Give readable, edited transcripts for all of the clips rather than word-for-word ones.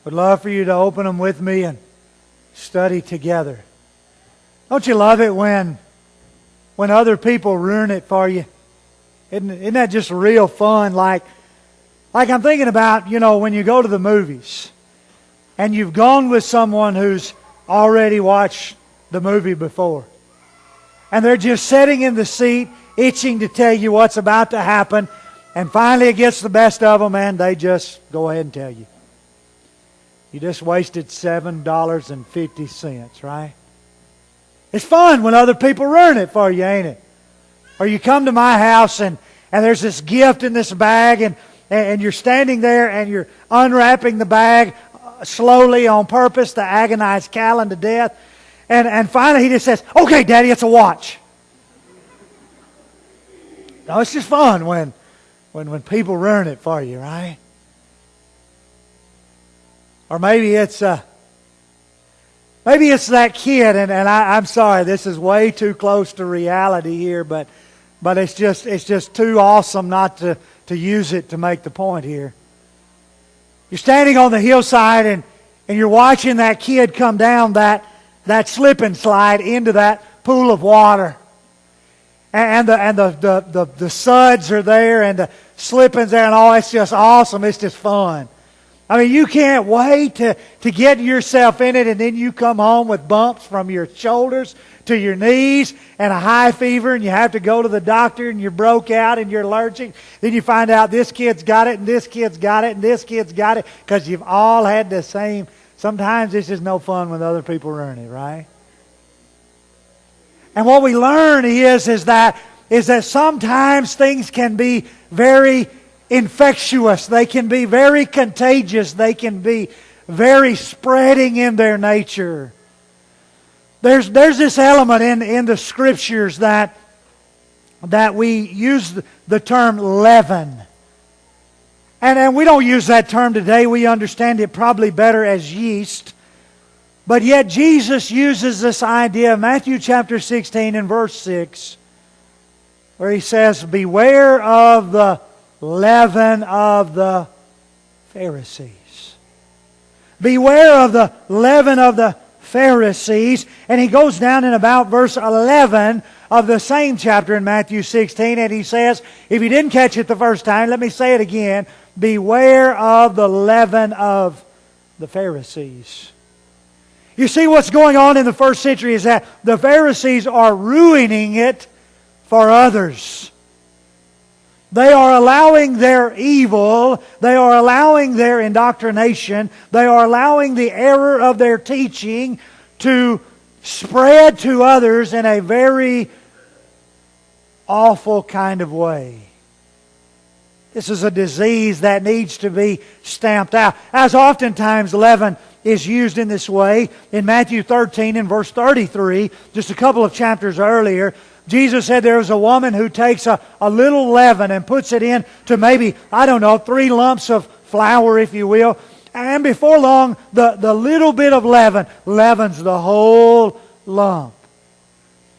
Would love for you to open them with me and study together. Don't you love it when other people ruin it for you? Isn't that just real fun? Like I'm thinking about, when you go to the movies and you've gone with someone who's already watched the movie before. And they're just sitting in the seat, itching to tell you what's about to happen. And finally it gets the best of them and they just go ahead and tell you. You just wasted $7.50, right? It's fun when other people ruin it for you, ain't it? Or you come to my house and there's this gift in this bag and you're standing there and you're unwrapping the bag slowly on purpose to agonize Callan to death. And finally he just says, "Okay, Daddy, it's a watch." No, it's just fun when people ruin it for you, right? Or maybe it's that kid, and I'm sorry, this is way too close to reality here, but it's just too awesome not to use it to make the point here. You're standing on the hillside and you're watching that kid come down that slip and slide into that pool of water. And the suds are there and the slipping's there and all. It's just awesome. It's just fun. I mean, you can't wait to get yourself in it, and then you come home with bumps from your shoulders to your knees and a high fever, and you have to go to the doctor, and you're broke out, and you're allergic. Then you find out this kid's got it, and this kid's got it, and this kid's got it, because you've all had the same. Sometimes it's just no fun when other people ruin it, right? And what we learn is that sometimes things can be very infectious. They can be very contagious. They can be very spreading in their nature. There's this element in the Scriptures that we use the term leaven. And we don't use that term today. We understand it probably better as yeast. But yet Jesus uses this idea in Matthew chapter 16 and verse 6, where He says, "Beware of the leaven of the Pharisees." Beware of the leaven of the Pharisees. And He goes down in about verse 11 of the same chapter in Matthew 16, and He says, if you didn't catch it the first time, let me say it again. Beware of the leaven of the Pharisees. You see, what's going on in the first century is that the Pharisees are ruining it for others. They are allowing their evil, they are allowing their indoctrination, they are allowing the error of their teaching to spread to others in a very awful kind of way. This is a disease that needs to be stamped out. As oftentimes leaven is used in this way, in Matthew 13 and verse 33, just a couple of chapters earlier, Jesus said there was a woman who takes a little leaven and puts it in to maybe, 3 lumps of flour, if you will. And before long, the little bit of leaven leavens the whole lump.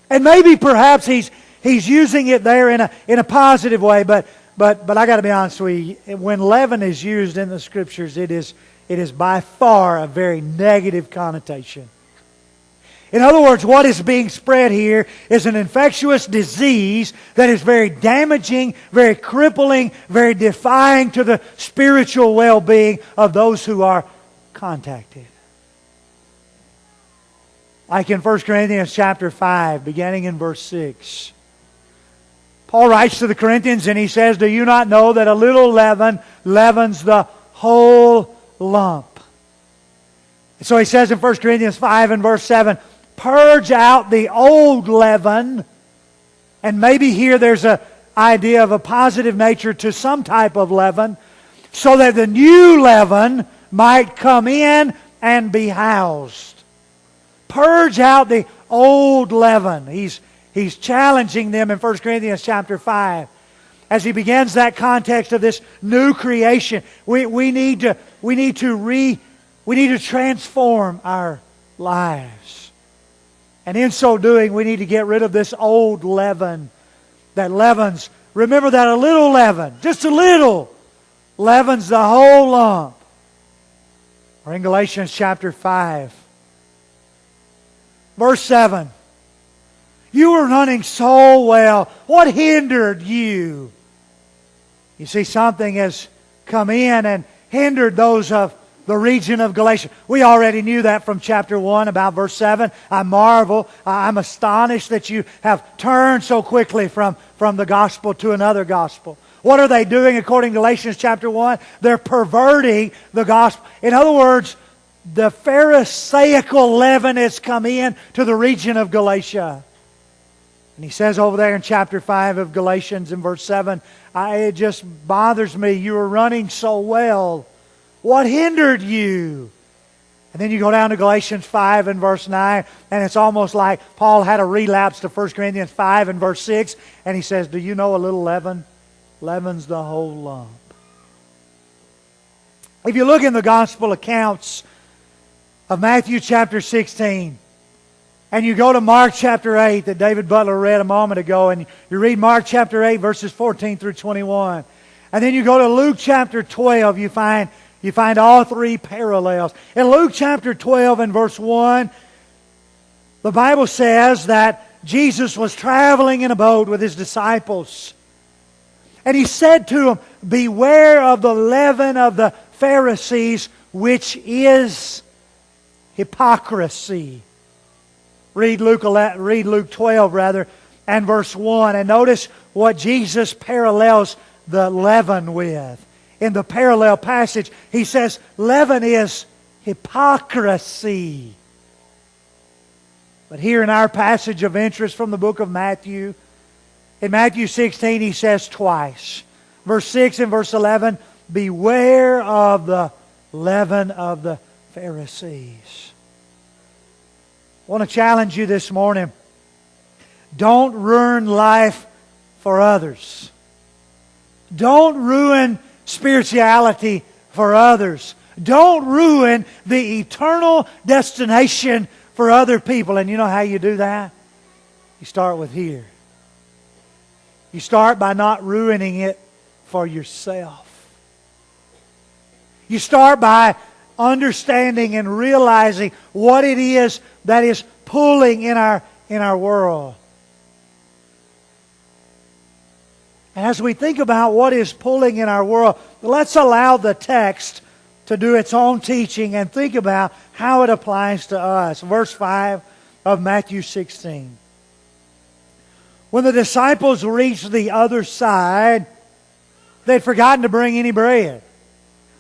And maybe perhaps he's using it there in a positive way, but I got to be honest with you, when leaven is used in the Scriptures, it is by far a very negative connotation. In other words, what is being spread here is an infectious disease that is very damaging, very crippling, very defying to the spiritual well-being of those who are contacted. Like in 1 Corinthians chapter 5, beginning in verse 6. Paul writes to the Corinthians and he says, "Do you not know that a little leaven leavens the whole lump?" And so he says in 1 Corinthians 5 and verse 7, "Purge out the old leaven." And maybe here there's an idea of a positive nature to some type of leaven, so that the new leaven might come in and be housed. Purge out the old leaven. He's challenging them in 1 Corinthians chapter 5. As he begins that context of this new creation, we need to transform our lives. And in so doing, we need to get rid of this old leaven that leavens. Remember that a little leaven, just a little, leavens the whole lump. Or in Galatians chapter 5, verse 7. You were running so well. What hindered you? You see, something has come in and hindered those of the region of Galatia. We already knew that from chapter 1, about verse 7. I marvel, I'm astonished that you have turned so quickly from the gospel to another gospel. What are they doing according to Galatians chapter 1? They're perverting the gospel. In other words, the Pharisaical leaven has come in to the region of Galatia. And he says over there in chapter 5 of Galatians in verse 7, it just bothers me. You were running so well. What hindered you? And then you go down to Galatians 5 and verse 9, and it's almost like Paul had a relapse to 1 Corinthians 5 and verse 6, and he says, do you know a little leaven? Leaven's the whole lump. If you look in the gospel accounts of Matthew chapter 16, and you go to Mark chapter 8 that David Butler read a moment ago, and you read Mark chapter 8 verses 14 through 21. And then you go to Luke chapter 12, you find all three parallels. In Luke chapter 12 and verse 1, the Bible says that Jesus was traveling in a boat with His disciples. And He said to them, beware of the leaven of the Pharisees, which is hypocrisy. Read Luke 12 and verse 1. And notice what Jesus parallels the leaven with. In the parallel passage, He says, leaven is hypocrisy. But here in our passage of interest from the book of Matthew, in Matthew 16, He says twice. Verse 6 and verse 11, beware of the leaven of the Pharisees. I want to challenge you this morning. Don't ruin life for others. Don't ruin spirituality for others. Don't ruin the eternal destination for other people. And you know how you do that? You start with here. You start by not ruining it for yourself. You start by understanding and realizing what it is that is pulling in our world. And as we think about what is pulling in our world, let's allow the text to do its own teaching and think about how it applies to us. Verse 5 of Matthew 16. When the disciples reached the other side, they'd forgotten to bring any bread.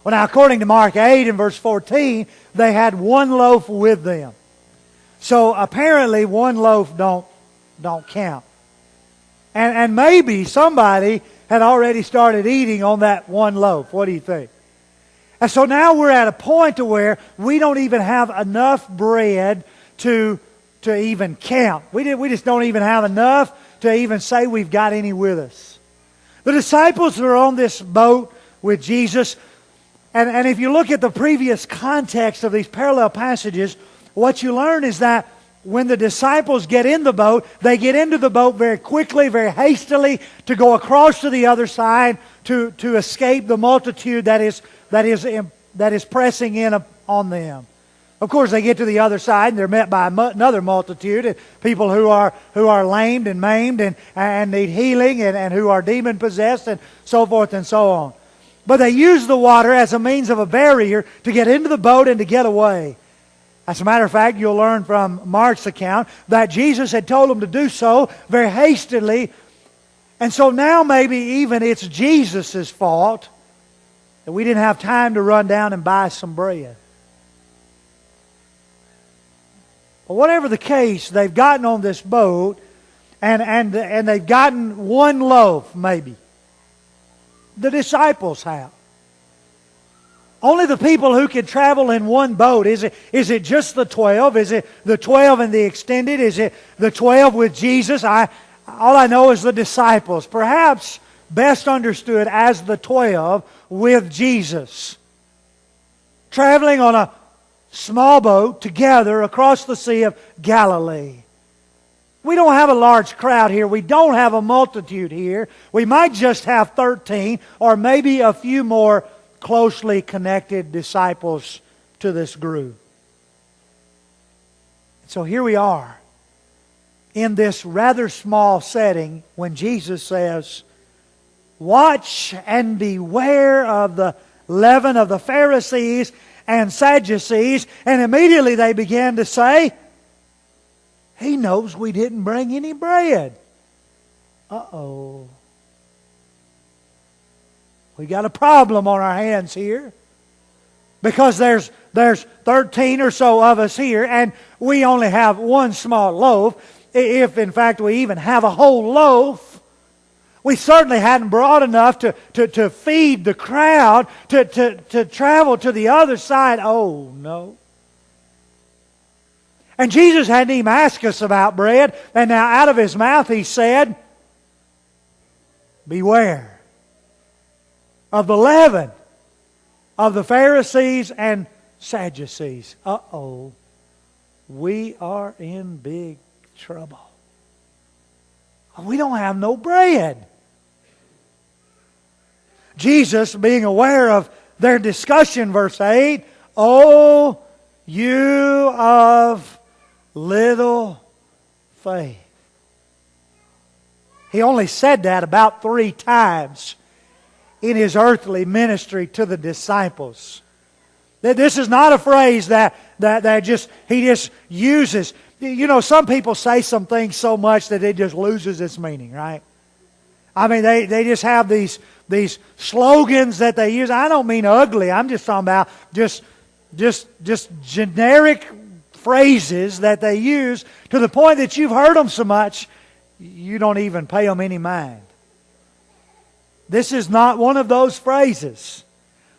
Well, now, according to Mark 8 and verse 14, they had one loaf with them. So apparently one loaf don't count. And maybe somebody had already started eating on that one loaf. What do you think? And so now we're at a point to where we don't even have enough bread to even count. We just don't even have enough to even say we've got any with us. The disciples are on this boat with Jesus. And if you look at the previous context of these parallel passages, what you learn is that when the disciples get in the boat, they get into the boat very quickly, very hastily, to go across to the other side to escape the multitude that is pressing in on them. Of course, they get to the other side and they're met by another multitude, and people who are lamed and maimed and need healing and who are demon possessed and so forth and so on. But they use the water as a means of a barrier to get into the boat and to get away. As a matter of fact, you'll learn from Mark's account that Jesus had told them to do so very hastily. And so now maybe even it's Jesus' fault that we didn't have time to run down and buy some bread. But whatever the case, they've gotten on this boat and they've gotten one loaf maybe. The disciples have. Only the people who can travel in one boat. Is it just the 12? Is it the 12 and the extended? Is it the 12 with Jesus? All I know is the disciples. Perhaps best understood as the 12 with Jesus. Traveling on a small boat together across the Sea of Galilee. We don't have a large crowd here. We don't have a multitude here. We might just have 13 or maybe a few more closely connected disciples to this group. So here we are in this rather small setting when Jesus says, "Watch and beware of the leaven of the Pharisees and Sadducees." And immediately they began to say, "He knows we didn't bring any bread." Uh-oh. We got a problem on our hands here. Because there's 13 or so of us here, and we only have one small loaf. If, in fact, we even have a whole loaf, we certainly hadn't brought enough to feed the crowd, to travel to the other side. Oh, no. And Jesus hadn't even asked us about bread, and now out of His mouth He said, "Beware of the leaven of the Pharisees and Sadducees." Uh-oh. We are in big trouble. We don't have no bread. Jesus, being aware of their discussion, verse 8, "Oh, you of little faith." He only said that about 3 times in His earthly ministry to the disciples. This is not a phrase that He just uses. You know, some people say some things so much that it just loses its meaning, right? I mean, they just have these slogans that they use. I don't mean ugly. I'm just talking about just generic phrases that they use to the point that you've heard them so much you don't even pay them any mind. This is not one of those phrases.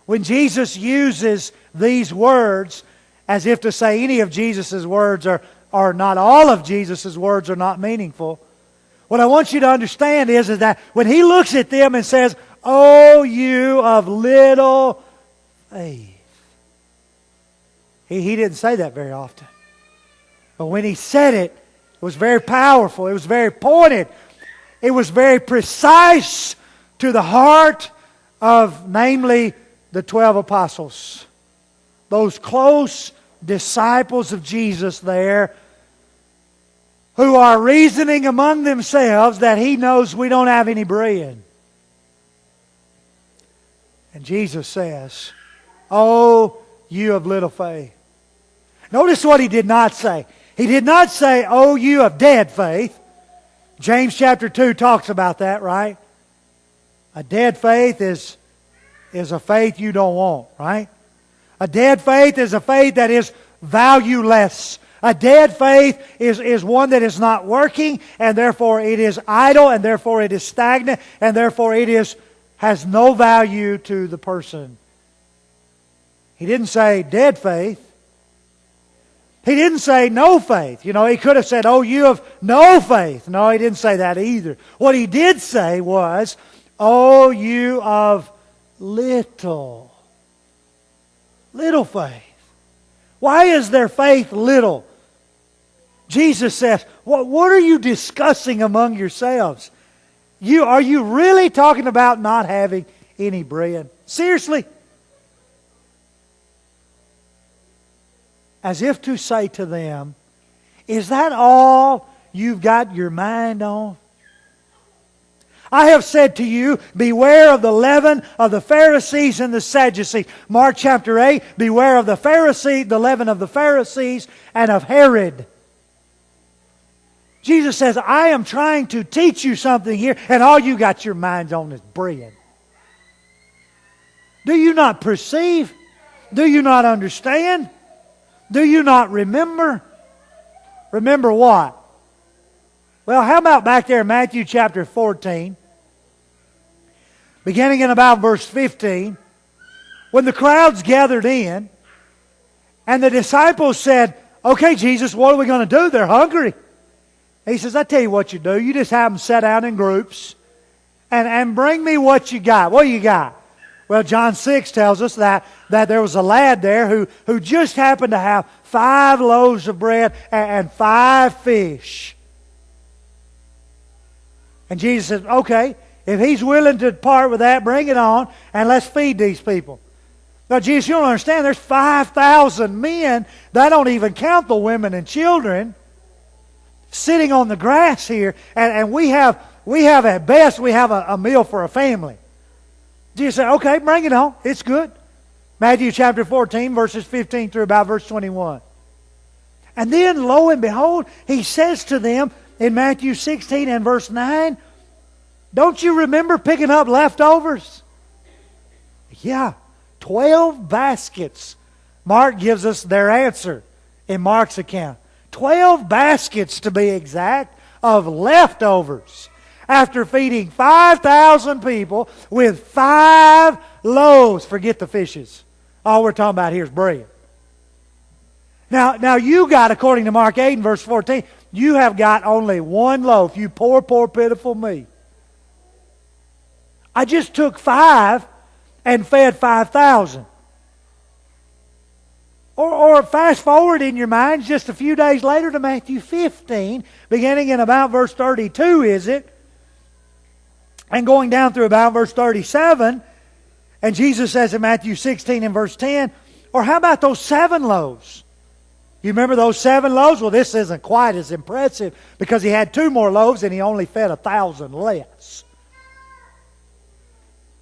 When Jesus uses these words, as if to say any of Jesus' words or not all of Jesus' words are not meaningful, what I want you to understand is that when He looks at them and says, "Oh, you of little faith," He didn't say that very often. But when He said it, it was very powerful. It was very pointed. It was very precise to the heart of, namely, the 12 apostles. Those close disciples of Jesus there, who are reasoning among themselves that He knows we don't have any bread. And Jesus says, "Oh, you of little faith." Notice what He did not say. He did not say, "Oh, you of dead faith." James chapter 2 talks about that, right? A dead faith is a faith you don't want, right? A dead faith is a faith that is valueless. A dead faith is one that is not working, and therefore it is idle, and therefore it is stagnant, and therefore it has no value to the person. He didn't say dead faith. He didn't say no faith. You know, He could have said, "Oh, you have no faith." No, He didn't say that either. What He did say was, "Oh, you of little faith." Why is their faith little? Jesus says, what are you discussing among yourselves? Are you really talking about not having any bread? Seriously? As if to say to them, is that all you've got your mind on? I have said to you, beware of the leaven of the Pharisees and the Sadducees. Mark chapter 8, beware of the leaven of the Pharisees and of Herod. Jesus says, I am trying to teach you something here, and all you got your minds on is bread. Do you not perceive? Do you not understand? Do you not remember? Remember what? Well, how about back there in Matthew chapter 14, beginning in about verse 15, when the crowds gathered in, and the disciples said, okay, Jesus, what are we going to do? They're hungry. He says, I tell you what you do. You just have them set out in groups and bring me what you got. What do you got? Well, John 6 tells us that there was a lad there who just happened to have 5 loaves of bread and 5 fish. And Jesus says, okay, if he's willing to part with that, bring it on, and let's feed these people. Now, Jesus, you don't understand. There's 5,000 men. That don't even count the women and children sitting on the grass here. And we have at best, we have a meal for a family. Jesus said, okay, bring it on. It's good. Matthew chapter 14, verses 15 through about verse 21. And then, lo and behold, He says to them in Matthew 16 and verse 9, don't you remember picking up leftovers? Yeah, 12 baskets. Mark gives us their answer in Mark's account. 12 baskets, to be exact, of leftovers. After feeding 5,000 people with 5 loaves. Forget the fishes. All we're talking about here is bread. Now you got, according to Mark 8 and verse 14, you have got only 1 loaf. You poor, poor, pitiful me. I just took 5 and fed 5,000. Or fast forward in your minds just a few days later to Matthew 15, beginning in about verse 32, is it? And going down through about verse 37, and Jesus says in Matthew 16 and verse 10, or how about those 7 loaves? You remember those 7 loaves? Well, this isn't quite as impressive because He had 2 more loaves and He only fed 1,000 less.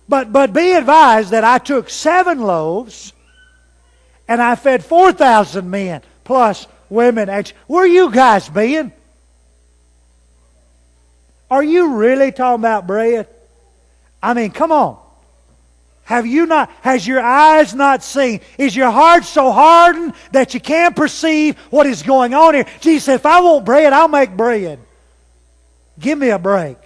But be advised that I took 7 loaves and I fed 4,000 men plus women. Where are you guys being? Are you really talking about bread? I mean, come on. Has your eyes not seen? Is your heart so hardened that you can't perceive what is going on here? Jesus said, if I want bread, I'll make bread. Give me a break.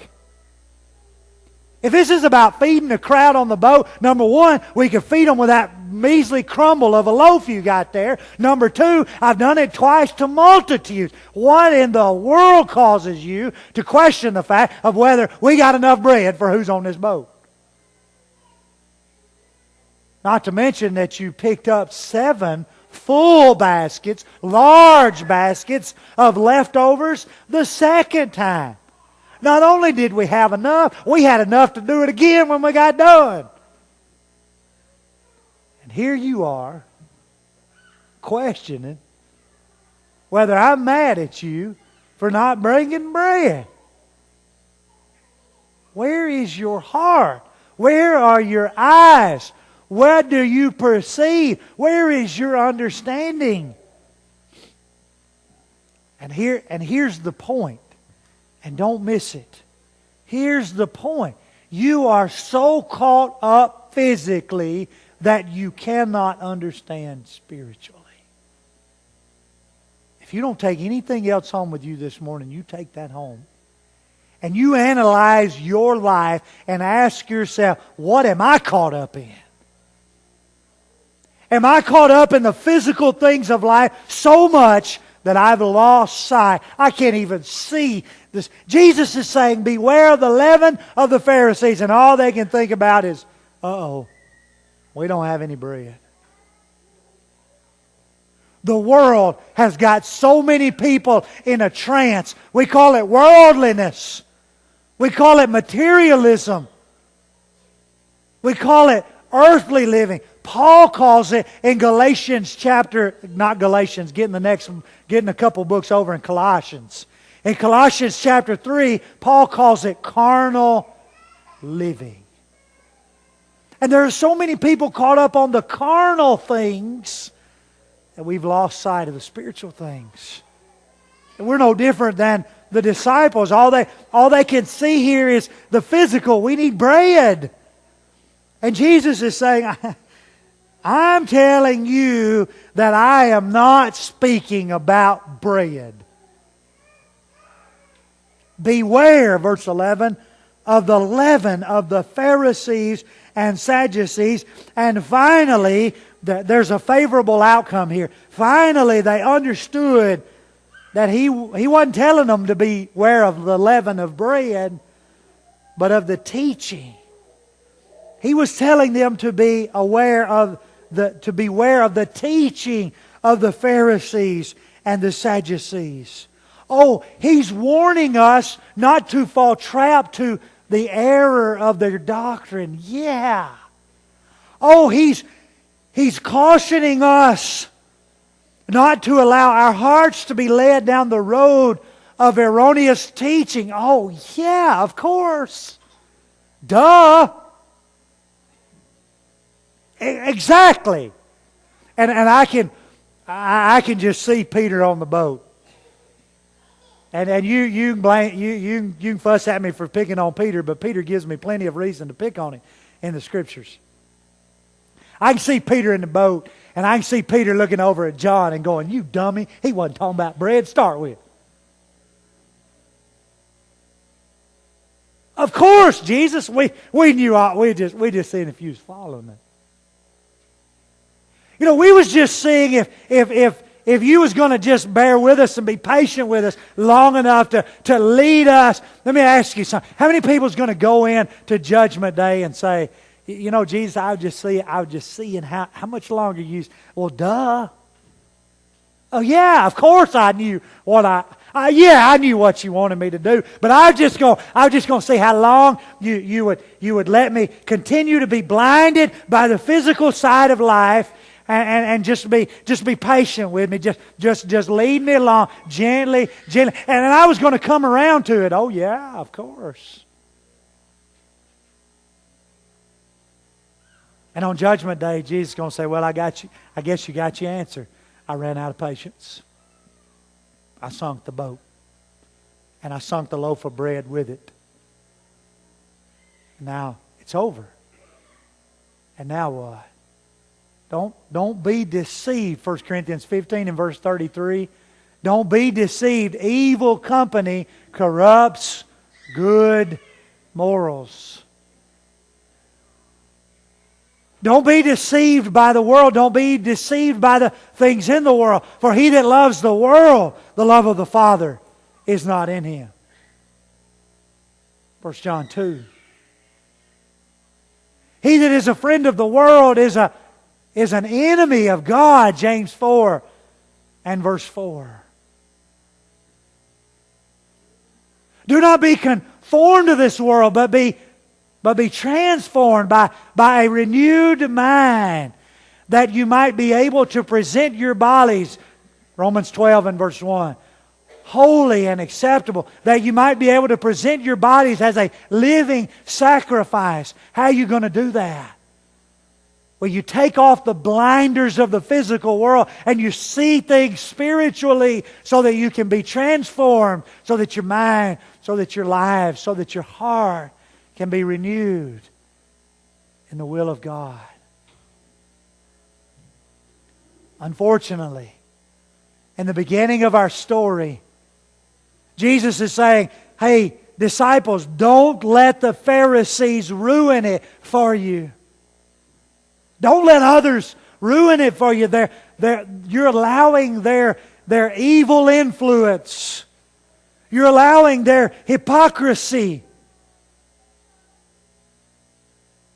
If this is about feeding the crowd on the boat, number 1, we can feed them with that measly crumble of a loaf you got there. Number 2, I've done it twice to multitudes. What in the world causes you to question the fact of whether we got enough bread for who's on this boat? Not to mention that you picked up 7 full baskets, large baskets of leftovers the second time. Not only did we have enough, we had enough to do it again when we got done. And here you are, questioning whether I'm mad at you for not bringing bread. Where is your heart? Where are your eyes? What do you perceive? Where is your understanding? And here's the point. And don't miss it. Here's the point. You are so caught up physically that you cannot understand spiritually. If you don't take anything else home with you this morning, you take that home. And you analyze your life and ask yourself, what am I caught up in? Am I caught up in the physical things of life so much that I've lost sight? I can't even see this. Jesus is saying, beware of the leaven of the Pharisees. And all they can think about is, uh-oh, we don't have any bread. The world has got so many people in a trance. We call it worldliness. We call it materialism. We call it earthly living. Paul calls it in Galatians chapter, not Galatians, getting a couple books over in Colossians. In Colossians chapter 3, Paul calls it carnal living. And there are so many people caught up on the carnal things that we've lost sight of the spiritual things. And we're no different than the disciples. All they can see here is the physical. We need bread. And Jesus is saying, I'm telling you that I am not speaking about bread. Beware, verse 11, of the leaven of the Pharisees and Sadducees. And finally, there's a favorable outcome here. Finally, they understood that he wasn't telling them to beware of the leaven of bread, but of the teaching. He was telling them to beware of the teaching of the Pharisees and the Sadducees. Oh, He's warning us not to fall trap to the error of their doctrine. Yeah. Oh, He's He's cautioning us not to allow our hearts to be led down the road of erroneous teaching. Oh, yeah, of course. Duh. Exactly. And I can just see Peter on the boat. And you can fuss at me for picking on Peter, but Peter gives me plenty of reason to pick on him in the Scriptures. I can see Peter in the boat, and I can see Peter looking over at John and going, "You dummy, he wasn't talking about bread to start with." Of course, Jesus, we knew we just seen if you was following it. You know, we was just seeing if you was going to just bear with us and be patient with us long enough to lead us. Let me ask you something. How many people is going to go in to Judgment Day and say, "You know, Jesus, I was just seeing how much longer you..." Well, duh. Oh yeah, of course I knew what I knew what you wanted me to do, but I was just going to see how long you would let me continue to be blinded by the physical side of life, and just be patient with me, just lead me along gently, and then I was going to come around to it. Oh yeah, of course. And on Judgment Day, Jesus is going to say, "Well, I got you. I guess you got your answer. I ran out of patience. I sunk the boat. And I sunk the loaf of bread with it. Now it's over. And now what? Don't be deceived." 1 Corinthians 15 and verse 33. Don't be deceived. Evil company corrupts good morals. Don't be deceived by the world. Don't be deceived by the things in the world. For he that loves the world, the love of the Father is not in him. 1 John 2. He that is a friend of the world is an enemy of God. James 4 and verse 4. Do not be conformed to this world, but be transformed by a renewed mind, that you might be able to present your bodies, Romans 12 and verse 1, holy and acceptable, that you might be able to present your bodies as a living sacrifice. How are you going to do that? Well, you take off the blinders of the physical world and you see things spiritually so that you can be transformed, so that your mind, so that your life, so that your heart can be renewed in the will of God. Unfortunately, in the beginning of our story, Jesus is saying, "Hey, disciples, don't let the Pharisees ruin it for you. Don't let others ruin it for you. You're allowing their evil influence. You're allowing their hypocrisy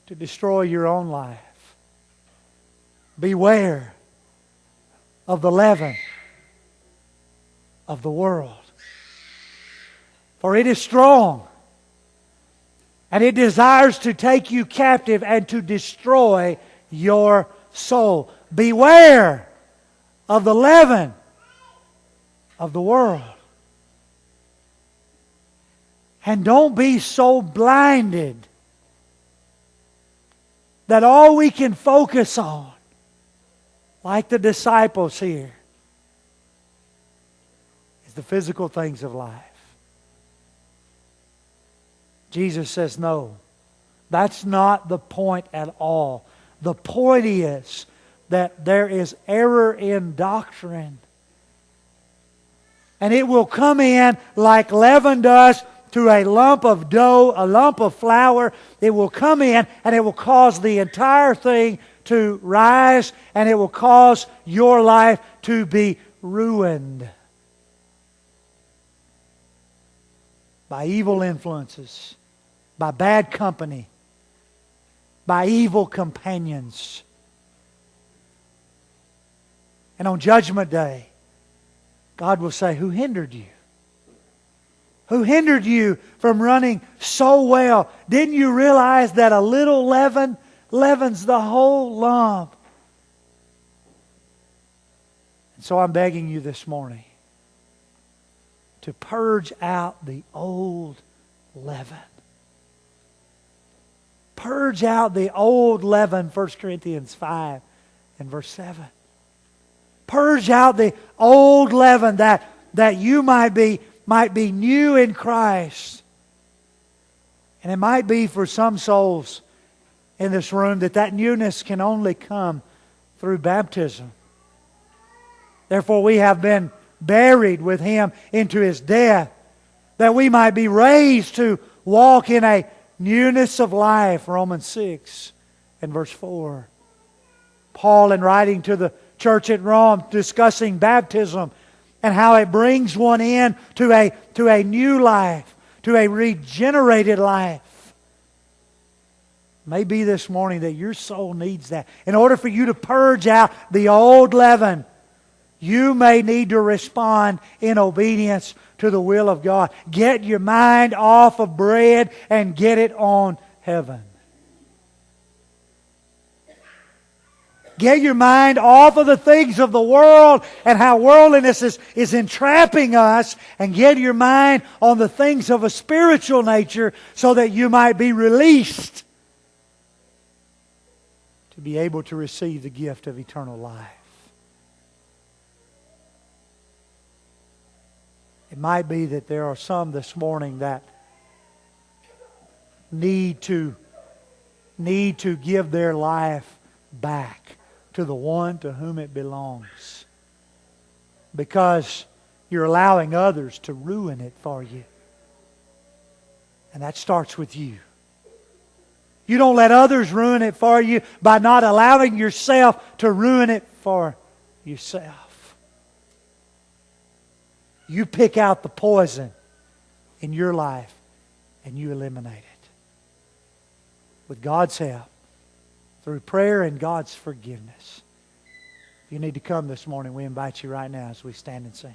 to destroy your own life. Beware of the leaven of the world. For it is strong, and it desires to take you captive and to destroy your soul." Beware of the leaven of the world. And don't be so blinded that all we can focus on, like the disciples here, is the physical things of life. Jesus says, no, that's not the point at all. The point is that there is error in doctrine. And it will come in like leaven does to a lump of dough, a lump of flour. It will come in and it will cause the entire thing to rise, and it will cause your life to be ruined by evil influences, by bad company, by evil companions. And on Judgment Day, God will say, "Who hindered you? Who hindered you from running so well? Didn't you realize that a little leaven leavens the whole lump? And so I'm begging you this morning to purge out the old leaven. Purge out the old leaven, 1 Corinthians 5 and verse 7. Purge out the old leaven that you might be new in Christ. And it might be for some souls in this room that newness can only come through baptism. Therefore we have been buried with Him into His death, that we might be raised to walk in a newness of life. Romans 6 and verse 4. Paul, in writing to the church at Rome, discussing baptism and how it brings one in to a new life, to a regenerated life. Maybe this morning that your soul needs that. In order for you to purge out the old leaven, you may need to respond in obedience to the will of God. Get your mind off of bread and get it on heaven. Get your mind off of the things of the world and how worldliness is entrapping us, and get your mind on the things of a spiritual nature so that you might be released to be able to receive the gift of eternal life. It might be that there are some this morning that need to give their life back to the one to whom it belongs, because you're allowing others to ruin it for you. And that starts with you. You don't let others ruin it for you by not allowing yourself to ruin it for yourself. You pick out the poison in your life and you eliminate it. With God's help, through prayer and God's forgiveness. If you need to come this morning, we invite you right now as we stand and sing.